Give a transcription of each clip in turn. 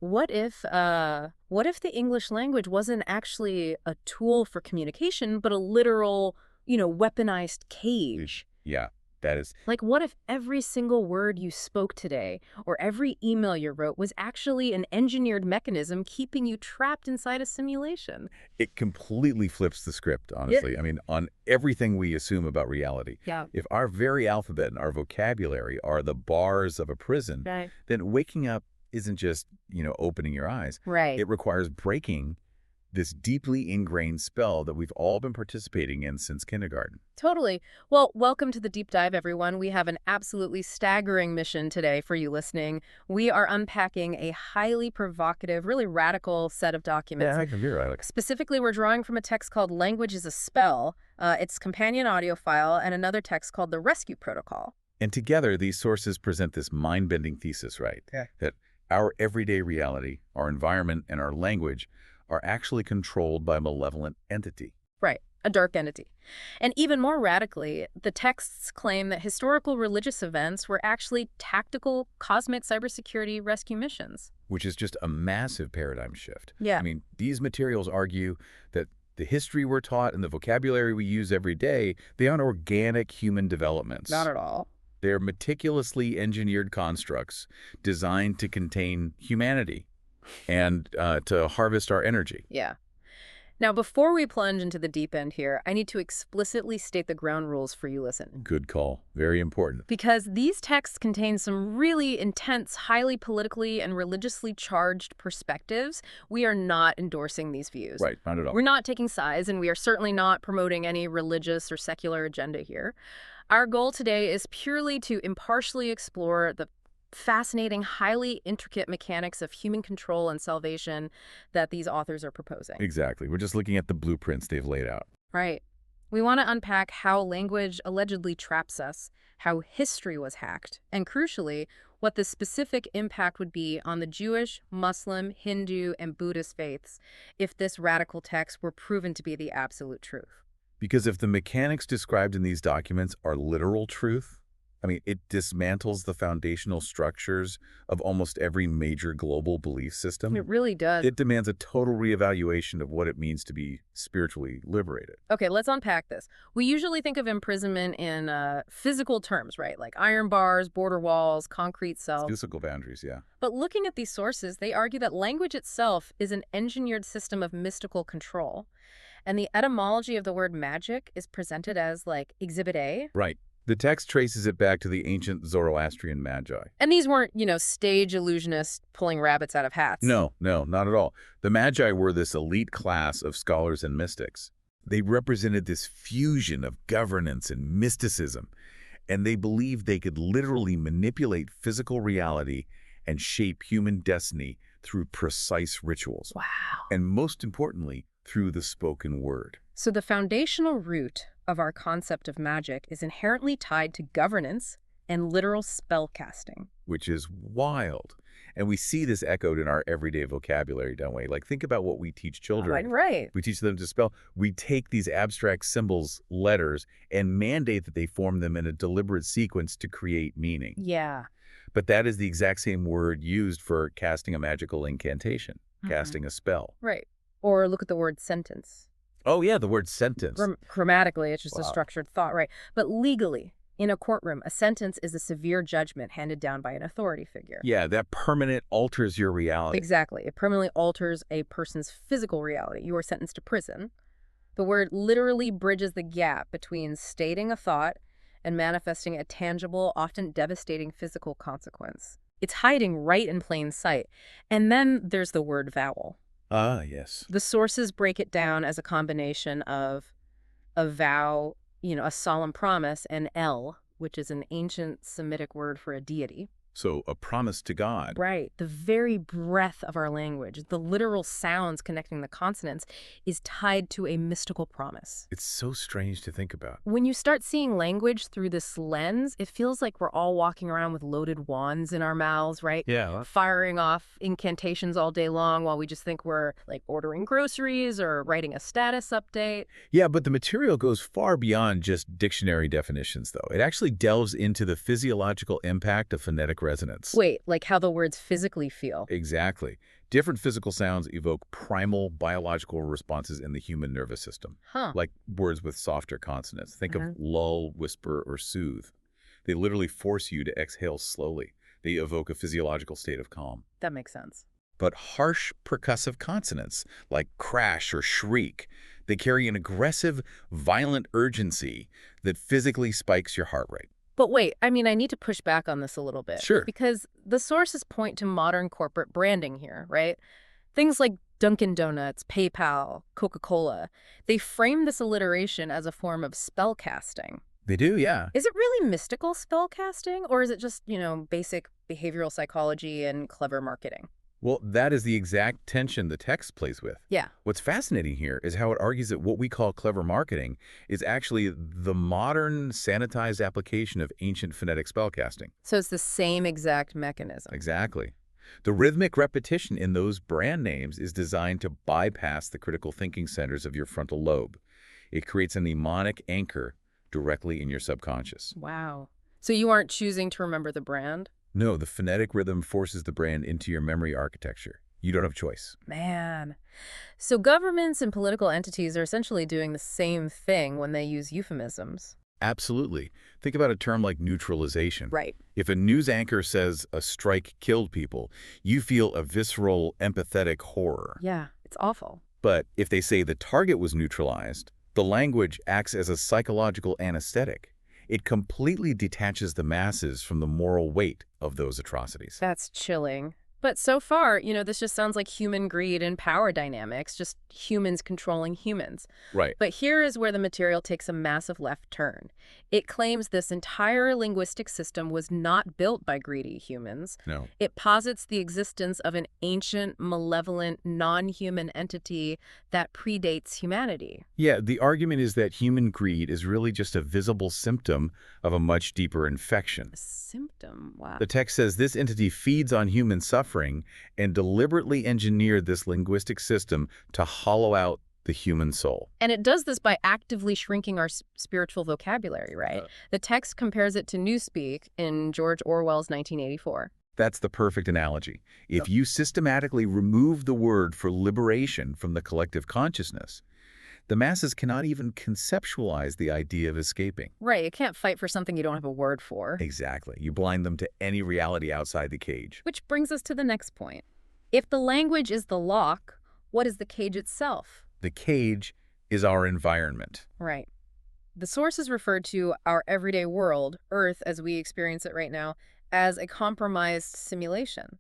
What if the English language wasn't actually a tool for communication, but a literal, weaponized cage? Yeah, that is Like, what if every single word you spoke today or every email you wrote was actually an engineered mechanism keeping you trapped inside a simulation? it completely flips the script, Yeah. honestly. I mean, on everything we assume about reality. Yeah. If our very alphabet and our vocabulary are the bars of a prison, Right. then waking up isn't just, opening your eyes. Right. It requires breaking this deeply ingrained spell that we've all been participating in since kindergarten. Totally. Well, welcome to the deep dive, everyone. We have an absolutely staggering mission today for you listening. We are unpacking a highly provocative, really radical set of documents. Yeah, I can hear it, Alex. Specifically, we're drawing from a text called Language is a Spell, its companion audio file, and another text called The Rescue Protocol. And together, these sources present this mind-bending thesis, right? Yeah. That our everyday reality, our environment, and our language are actually controlled by a malevolent entity. Right, a dark entity. And even more radically, the texts claim that historical religious events were actually tactical cosmic cybersecurity rescue missions. Which is just a massive paradigm shift. Yeah. I mean, these materials argue that the history we're taught and the vocabulary we use every day, they aren't organic human developments. Not at all. They're meticulously engineered constructs designed to contain humanity and to harvest our energy. Yeah. Now, before we plunge into the deep end here, I need to explicitly state the ground rules for you listening. Good call. Very important. Because these texts contain some really intense, highly politically and religiously charged perspectives, we are not endorsing these views. Right, not at all. We're not taking sides, and we are certainly not promoting any religious or secular agenda here. Our goal today is purely to impartially explore the fascinating, highly intricate mechanics of human control and salvation that these authors are proposing. Exactly. We're just looking at the blueprints they've laid out. Right. We want to unpack how language allegedly traps us, how history was hacked, and crucially, what the specific impact would be on the Jewish, Muslim, Hindu, and Buddhist faiths if this radical text were proven to be the absolute truth. Because if the mechanics described in these documents are literal truth, I mean, it dismantles the foundational structures of almost every major global belief system. It really does. It demands a total reevaluation of what it means to be spiritually liberated. Okay, let's unpack this. We usually think of imprisonment in physical terms, right? Like iron bars, border walls, concrete cells. Physical boundaries, yeah. But looking at these sources, they argue that language itself is an engineered system of mystical control. And the etymology of the word magic is presented as like Exhibit A. Right. The text traces it back to the ancient Zoroastrian magi. And these weren't, stage illusionists pulling rabbits out of hats. No, not at all. The magi were this elite class of scholars and mystics. They represented this fusion of governance and mysticism, and they believed they could literally manipulate physical reality and shape human destiny through precise rituals. Wow. And most importantly, through the spoken word. So the foundational root of our concept of magic is inherently tied to governance and literal spell casting. Which is wild. And we see this echoed in our everyday vocabulary, don't we? Like, think about what we teach children. Right. We teach them to spell. We take these abstract symbols, letters, and mandate that they form them in a deliberate sequence to create meaning. Yeah. But that is the exact same word used for casting a magical incantation, casting a spell. Right. Or look at the word sentence. Oh, yeah, the word sentence. Grammatically, it's just a Wow. structured thought, right? But legally, in a courtroom, a sentence is a severe judgment handed down by an authority figure. Yeah, that permanent alters your reality. Exactly. It permanently alters a person's physical reality. You are sentenced to prison. The word literally bridges the gap between stating a thought and manifesting a tangible, often devastating physical consequence. It's hiding right in plain sight. And then there's the word vowel. Ah, yes. The sources break it down as a combination of a vow, a solemn promise, and el, which is an ancient Semitic word for a deity. So a promise to God. Right. The very breath of our language, the literal sounds connecting the consonants, is tied to a mystical promise. It's so strange to think about. When you start seeing language through this lens, it feels like we're all walking around with loaded wands in our mouths, right? Yeah. Firing off incantations all day long while we just think we're like ordering groceries or writing a status update. Yeah, but the material goes far beyond just dictionary definitions, though. It actually delves into the physiological impact of phonetic rhythmic resonance. Wait, like how the words physically feel. Exactly. Different physical sounds evoke primal biological responses in the human nervous system, Huh. like words with softer consonants. Think of Uh-huh. lull, whisper, or soothe. They literally force you to exhale slowly. They evoke a physiological state of calm. That makes sense. But harsh percussive consonants, like crash or shriek, they carry an aggressive, violent urgency that physically spikes your heart rate. But wait, I mean, I need to push back on this a little bit. Sure. Because the sources point to modern corporate branding here, right? Things like Dunkin' Donuts, PayPal, Coca-Cola. They frame this alliteration as a form of spell casting. They do, yeah. Is it really mystical spell casting, or is it just, basic behavioral psychology and clever marketing? Well, that is the exact tension the text plays with. Yeah. What's fascinating here is how it argues that what we call clever marketing is actually the modern, sanitized application of ancient phonetic spellcasting. So it's the same exact mechanism. Exactly. The rhythmic repetition in those brand names is designed to bypass the critical thinking centers of your frontal lobe. It creates a mnemonic anchor directly in your subconscious. Wow. So you aren't choosing to remember the brand? No, the phonetic rhythm forces the brand into your memory architecture. You don't have a choice. Man. So governments and political entities are essentially doing the same thing when they use euphemisms. Absolutely. Think about a term like neutralization. Right. If a news anchor says a strike killed people, you feel a visceral, empathetic horror. Yeah, it's awful. But if they say the target was neutralized, the language acts as a psychological anesthetic. It completely detaches the masses from the moral weight of those atrocities. That's chilling. But so far, this just sounds like human greed and power dynamics, just humans controlling humans. Right. But here is where the material takes a massive left turn. It claims this entire linguistic system was not built by greedy humans. No. It posits the existence of an ancient, malevolent, non-human entity that predates humanity. Yeah, the argument is that human greed is really just a visible symptom of a much deeper infection. A symptom? Wow. The text says this entity feeds on human suffering and deliberately engineered this linguistic system to hollow out the human soul. And it does this by actively shrinking our spiritual vocabulary, right? The text compares it to Newspeak in George Orwell's 1984. That's the perfect analogy. If you systematically remove the word for liberation from the collective consciousness, the masses cannot even conceptualize the idea of escaping. Right, you can't fight for something you don't have a word for. Exactly. You blind them to any reality outside the cage. Which brings us to the next point. If the language is the lock, what is the cage itself? The cage is our environment. Right. The sources referred to our everyday world, Earth as we experience it right now, as a compromised simulation.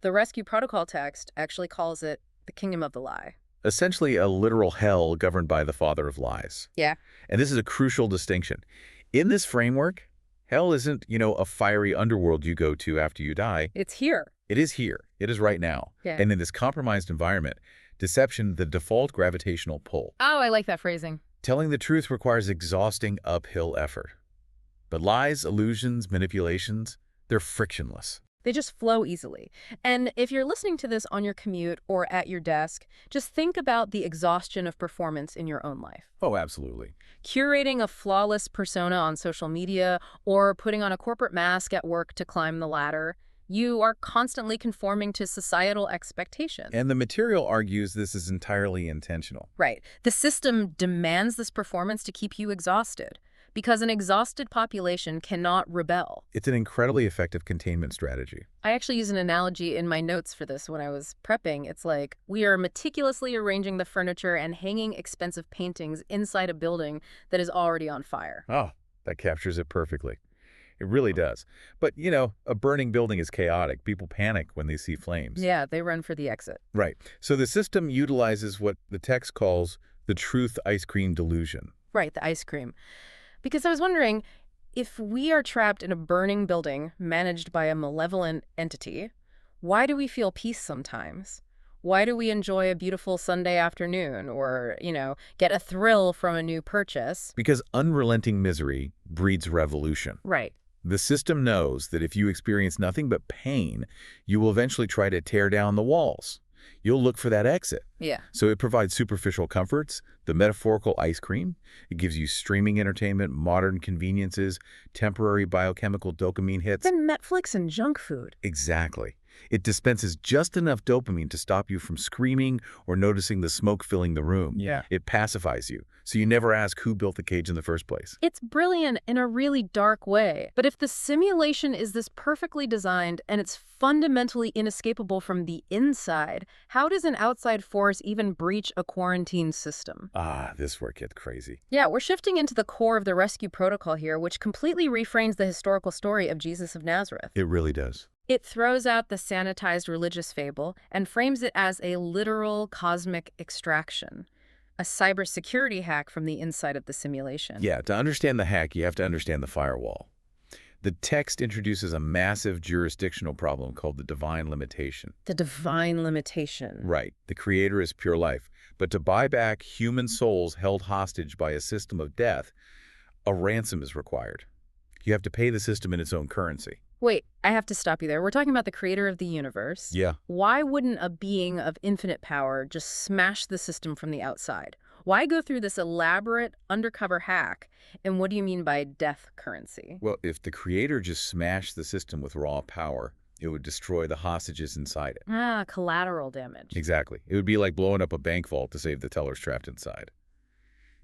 The Rescue Protocol text actually calls it the kingdom of the lie. Essentially a literal hell governed by the father of lies. Yeah. And this is a crucial distinction. In this framework, hell isn't, a fiery underworld you go to after you die. It's here. It is here. It is right now. Yeah. And in this compromised environment, deception, the default gravitational pull. Oh, I like that phrasing. Telling the truth requires exhausting uphill effort. But lies, illusions, manipulations, they're frictionless. They just flow easily. And if you're listening to this on your commute or at your desk, just think about the exhaustion of performance in your own life. Oh, absolutely. Curating a flawless persona on social media or putting on a corporate mask at work to climb the ladder, you are constantly conforming to societal expectations. And the material argues this is entirely intentional. Right. The system demands this performance to keep you exhausted, because an exhausted population cannot rebel. It's an incredibly effective containment strategy. I actually use an analogy in my notes for this when I was prepping. It's like we are meticulously arranging the furniture and hanging expensive paintings inside a building that is already on fire. Oh, that captures it perfectly. It really does. But, a burning building is chaotic. People panic when they see flames. Yeah, they run for the exit. Right. So the system utilizes what the text calls the truth ice cream delusion. Right, the ice cream. Because I was wondering, if we are trapped in a burning building managed by a malevolent entity, why do we feel peace sometimes? Why do we enjoy a beautiful Sunday afternoon or, get a thrill from a new purchase? Because unrelenting misery breeds revolution. Right. The system knows that if you experience nothing but pain, you will eventually try to tear down the walls. you'll look for that exit. Yeah. So it provides superficial comforts, the metaphorical ice cream. It gives you streaming entertainment, modern conveniences, temporary biochemical dopamine hits. Then Netflix and junk food. Exactly. It dispenses just enough dopamine to stop you from screaming or noticing the smoke filling the room. Yeah. It pacifies you, so you never ask who built the cage in the first place. It's brilliant in a really dark way. But if the simulation is this perfectly designed and it's fundamentally inescapable from the inside, how does an outside force even breach a quarantine system? Ah, this where it gets crazy. Yeah, we're shifting into the core of the rescue protocol here, which completely reframes the historical story of Jesus of Nazareth. It really does. It throws out the sanitized religious fable and frames it as a literal cosmic extraction, a cybersecurity hack from the inside of the simulation. Yeah, to understand the hack, you have to understand the firewall. The text introduces a massive jurisdictional problem called the divine limitation. The divine limitation. Right. The creator is pure life. But to buy back human souls held hostage by a system of death, a ransom is required. You have to pay the system in its own currency. Wait, I have to stop you there. We're talking about the creator of the universe. Yeah. Why wouldn't a being of infinite power just smash the system from the outside? Why go through this elaborate undercover hack? And what do you mean by death currency? Well, if the creator just smashed the system with raw power, it would destroy the hostages inside it. Ah, collateral damage. Exactly. It would be like blowing up a bank vault to save the tellers trapped inside.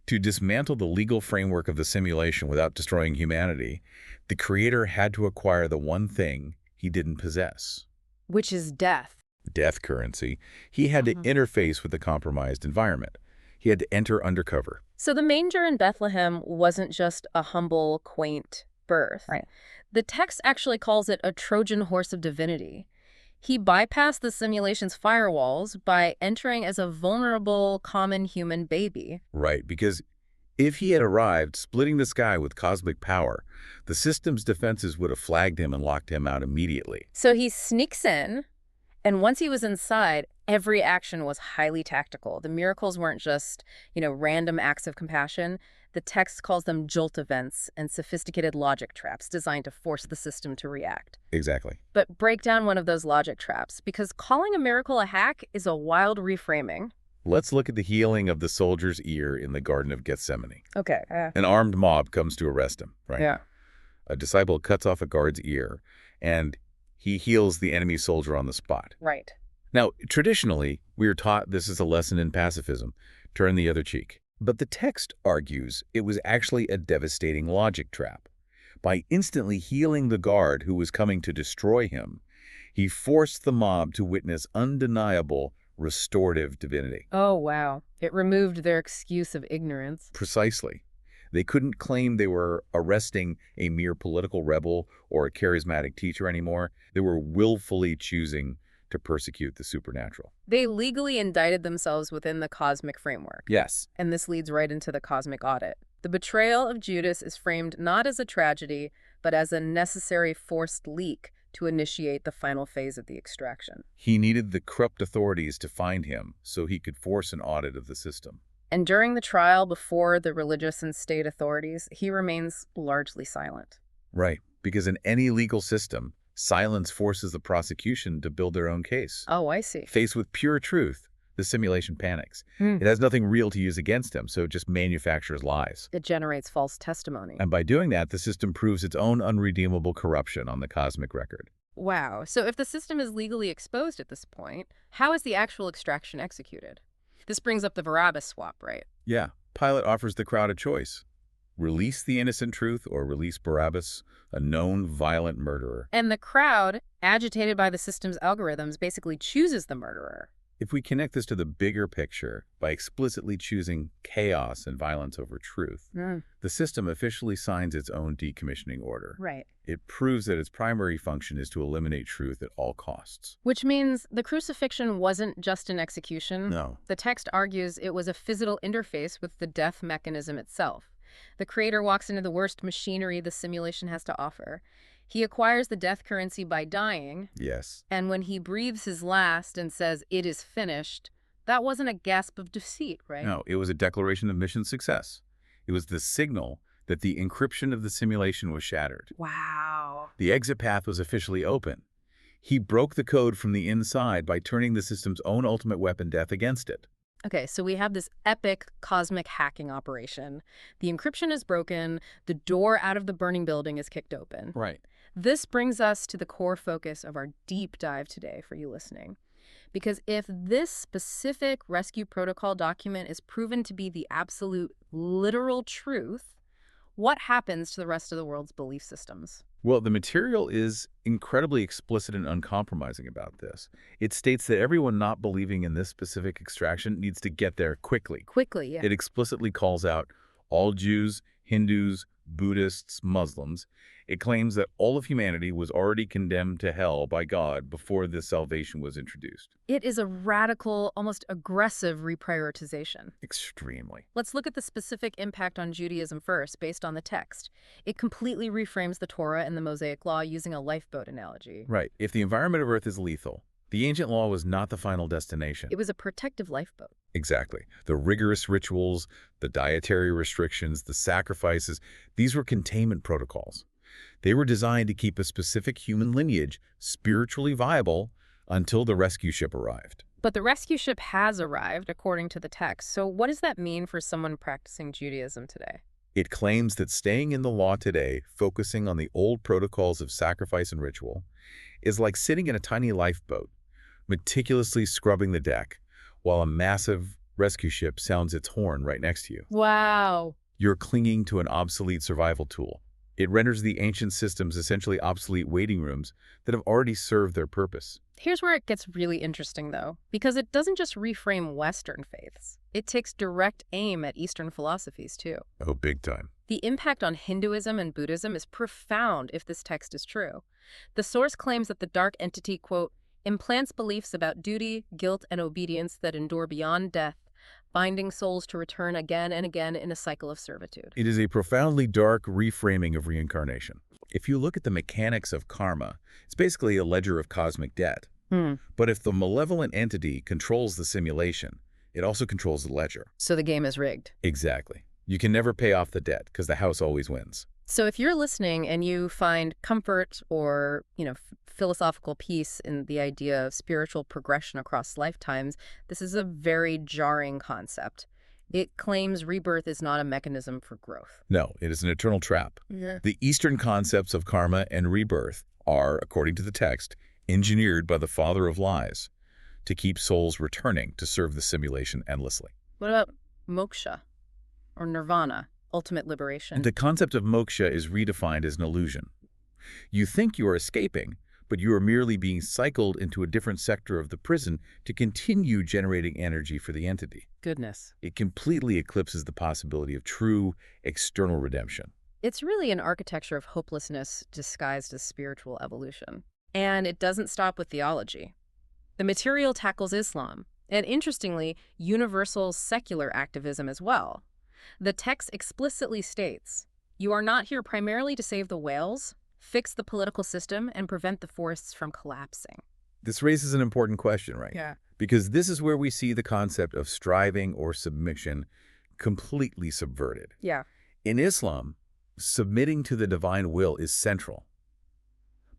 To dismantle the legal framework of the simulation without destroying humanity, the creator had to acquire the one thing he didn't possess. Which is death. Death currency. He had to interface with the compromised environment. He had to enter undercover. So the manger in Bethlehem wasn't just a humble, quaint birth. Right. The text actually calls it a Trojan horse of divinity. He bypassed the simulation's firewalls by entering as a vulnerable, common human baby. Right, because if he had arrived splitting the sky with cosmic power, the system's defenses would have flagged him and locked him out immediately. So he sneaks in, and once he was inside, every action was highly tactical. The miracles weren't just, random acts of compassion. The text calls them jolt events and sophisticated logic traps designed to force the system to react. Exactly. But break down one of those logic traps, because calling a miracle a hack is a wild reframing. Let's look at the healing of the soldier's ear in the Garden of Gethsemane. Okay. An armed mob comes to arrest him, right? Yeah. A disciple cuts off a guard's ear, and he heals the enemy soldier on the spot. Right. Now, traditionally, we are taught this is a lesson in pacifism. Turn the other cheek. But the text argues it was actually a devastating logic trap. By instantly healing the guard who was coming to destroy him, he forced the mob to witness undeniable restorative divinity. Oh, wow. It removed their excuse of ignorance. Precisely. They couldn't claim they were arresting a mere political rebel or a charismatic teacher anymore. They were willfully choosing to persecute the supernatural. They legally indicted themselves within the cosmic framework. Yes. And this leads right into the cosmic audit. The betrayal of Judas is framed not as a tragedy, but as a necessary forced leak to initiate the final phase of the extraction. He needed the corrupt authorities to find him so he could force an audit of the system. And during the trial before the religious and state authorities, he remains largely silent. Right, because in any legal system, silence forces the prosecution to build their own case. Oh, I see. Faced with pure truth, the simulation panics. It has nothing real to use against him, so it just manufactures lies. It generates false testimony. And by doing that, the system proves its own unredeemable corruption on the cosmic record. Wow. So if the system is legally exposed at this point, how is the actual extraction executed? This brings up the Barabbas swap, right? Yeah, Pilate offers the crowd a choice. Release the innocent truth or release Barabbas, a known violent murderer. And the crowd, agitated by the system's algorithms, basically chooses the murderer. If we connect this to the bigger picture by explicitly choosing chaos and violence over truth, the system officially signs its own decommissioning order. Right. It proves that its primary function is to eliminate truth at all costs. Which means the crucifixion wasn't just an execution. No. The text argues it was a physical interface with the death mechanism itself. The creator walks into the worst machinery the simulation has to offer. He acquires the death currency by dying. Yes. And when he breathes his last and says, "It is finished," that wasn't a gasp of defeat, right? No, it was a declaration of mission success. It was the signal that the encryption of the simulation was shattered. Wow. The exit path was officially open. He broke the code from the inside by turning the system's own ultimate weapon, death, against it. Okay, so we have this epic cosmic hacking operation. The encryption is broken, the door out of the burning building is kicked open. Right. This brings us to the core focus of our deep dive today for you listening. Because if this specific rescue protocol document is proven to be the absolute literal truth, what happens to the rest of the world's belief systems? Well, the material is incredibly explicit and uncompromising about this. It states that everyone not believing in this specific extraction needs to get there quickly. Quickly, yeah. It explicitly calls out all Jews, Hindus, Buddhists, Muslims. It claims that all of humanity was already condemned to hell by God before this salvation was introduced. It is a radical, almost aggressive reprioritization. Extremely. Let's look at the specific impact on Judaism first, based on the text. It completely reframes the Torah and the Mosaic Law using a lifeboat analogy. Right. If the environment of Earth is lethal, the ancient law was not the final destination. It was a protective lifeboat. Exactly. The rigorous rituals, the dietary restrictions, the sacrifices, these were containment protocols. They were designed to keep a specific human lineage spiritually viable until the rescue ship arrived. But the rescue ship has arrived, according to the text. So what does that mean for someone practicing Judaism today? It claims that staying in the law today, focusing on the old protocols of sacrifice and ritual, is like sitting in a tiny lifeboat, meticulously scrubbing the deck, while a massive rescue ship sounds its horn right next to you. Wow. You're clinging to an obsolete survival tool. It renders the ancient systems essentially obsolete waiting rooms that have already served their purpose. Here's where it gets really interesting, though, because it doesn't just reframe Western faiths. It takes direct aim at Eastern philosophies, too. Oh, big time. The impact on Hinduism and Buddhism is profound if this text is true. The source claims that the dark entity, quote, implants beliefs about duty, guilt, and obedience that endure beyond death, binding souls to return again and again in a cycle of servitude. It is a profoundly dark reframing of reincarnation. If you look at the mechanics of karma, it's basically a ledger of cosmic debt. But if the malevolent entity controls the simulation, it also controls the ledger. So the game is rigged. Exactly. You can never pay off the debt because the house always wins. So if you're listening and you find comfort or, philosophical peace in the idea of spiritual progression across lifetimes, this is a very jarring concept. It claims rebirth is not a mechanism for growth. No, it is an eternal trap. Yeah. The Eastern concepts of karma and rebirth are, according to the text, engineered by the father of lies to keep souls returning to serve the simulation endlessly. What about moksha or nirvana, ultimate liberation? The concept of moksha is redefined as an illusion. You think you are escaping, but you are merely being cycled into a different sector of the prison to continue generating energy for the entity. Goodness. It completely eclipses the possibility of true external redemption. It's really an architecture of hopelessness disguised as spiritual evolution. And it doesn't stop with theology. The material tackles Islam, and interestingly, universal secular activism as well. The text explicitly states, "You are not here primarily to save the whales, fix the political system, and prevent the forests from collapsing." This raises an important question, right? Yeah. Because this is where we see the concept of striving or submission completely subverted. Yeah. In Islam, submitting to the divine will is central.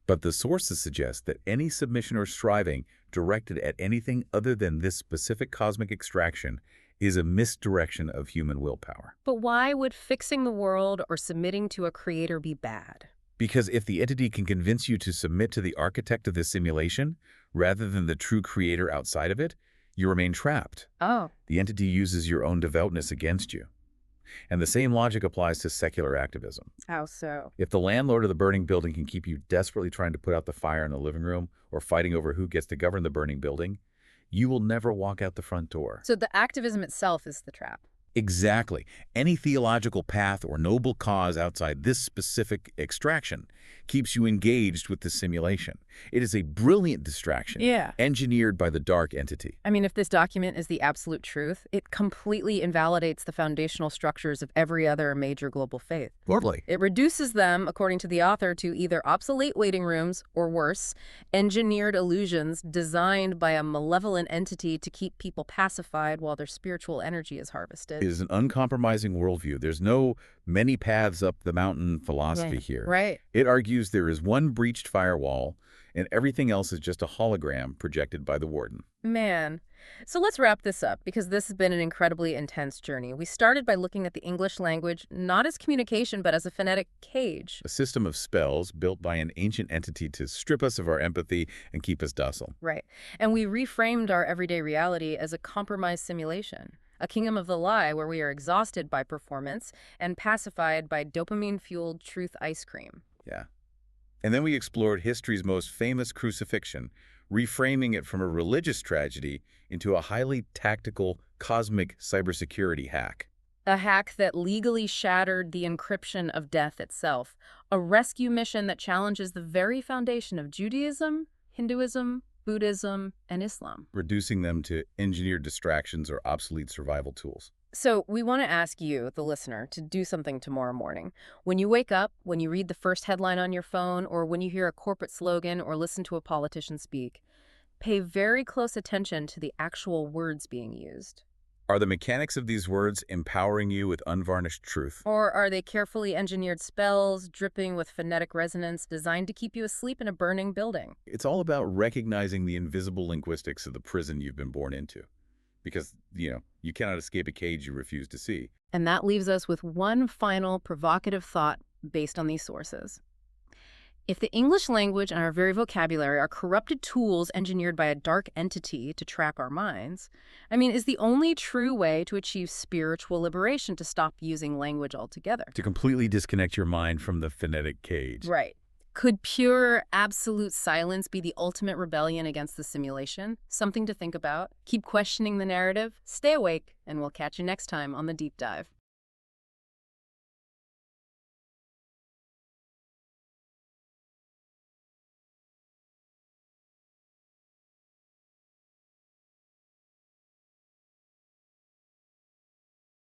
But the sources suggest that any submission or striving directed at anything other than this specific cosmic extraction is a misdirection of human willpower. But why would fixing the world or submitting to a creator be bad? Because if the entity can convince you to submit to the architect of this simulation, rather than the true creator outside of it, you remain trapped. Oh. The entity uses your own devoutness against you. And the same logic applies to secular activism. How so? If the landlord of the burning building can keep you desperately trying to put out the fire in the living room or fighting over who gets to govern the burning building, you will never walk out the front door. So the activism itself is the trap. Exactly. Any theological path or noble cause outside this specific extraction keeps you engaged with the simulation. It is a brilliant distraction, engineered by the dark entity. I mean, if this document is the absolute truth, it completely invalidates the foundational structures of every other major global faith. Totally. It reduces them, according to the author, to either obsolete waiting rooms or worse, engineered illusions designed by a malevolent entity to keep people pacified while their spiritual energy is harvested. It is an uncompromising worldview. There's no many paths up the mountain philosophy here. Right. It argues there is one breached firewall, and everything else is just a hologram projected by the warden. Man. So let's wrap this up, because this has been an incredibly intense journey. We started by looking at the English language not as communication, but as a phonetic cage. A system of spells built by an ancient entity to strip us of our empathy and keep us docile. Right. And we reframed our everyday reality as a compromised simulation. A kingdom of the lie where we are exhausted by performance and pacified by dopamine-fueled truth ice cream. Yeah. And then we explored history's most famous crucifixion, reframing it from a religious tragedy into a highly tactical, cosmic cybersecurity hack. A hack that legally shattered the encryption of death itself. A rescue mission that challenges the very foundation of Judaism, Hinduism, Buddhism, and Islam. Reducing them to engineered distractions or obsolete survival tools. So we want to ask you, the listener, to do something tomorrow morning. When you wake up, when you read the first headline on your phone, or when you hear a corporate slogan or listen to a politician speak, pay very close attention to the actual words being used. Are the mechanics of these words empowering you with unvarnished truth? Or are they carefully engineered spells, dripping with phonetic resonance, designed to keep you asleep in a burning building? It's all about recognizing the invisible linguistics of the prison you've been born into. Because, you cannot escape a cage you refuse to see. And that leaves us with one final provocative thought based on these sources. If the English language and our very vocabulary are corrupted tools engineered by a dark entity to trap our minds, is the only true way to achieve spiritual liberation to stop using language altogether. To completely disconnect your mind from the phonetic cage. Right. Could pure, absolute silence be the ultimate rebellion against the simulation? Something to think about. Keep questioning the narrative, stay awake, and we'll catch you next time on The Deep Dive.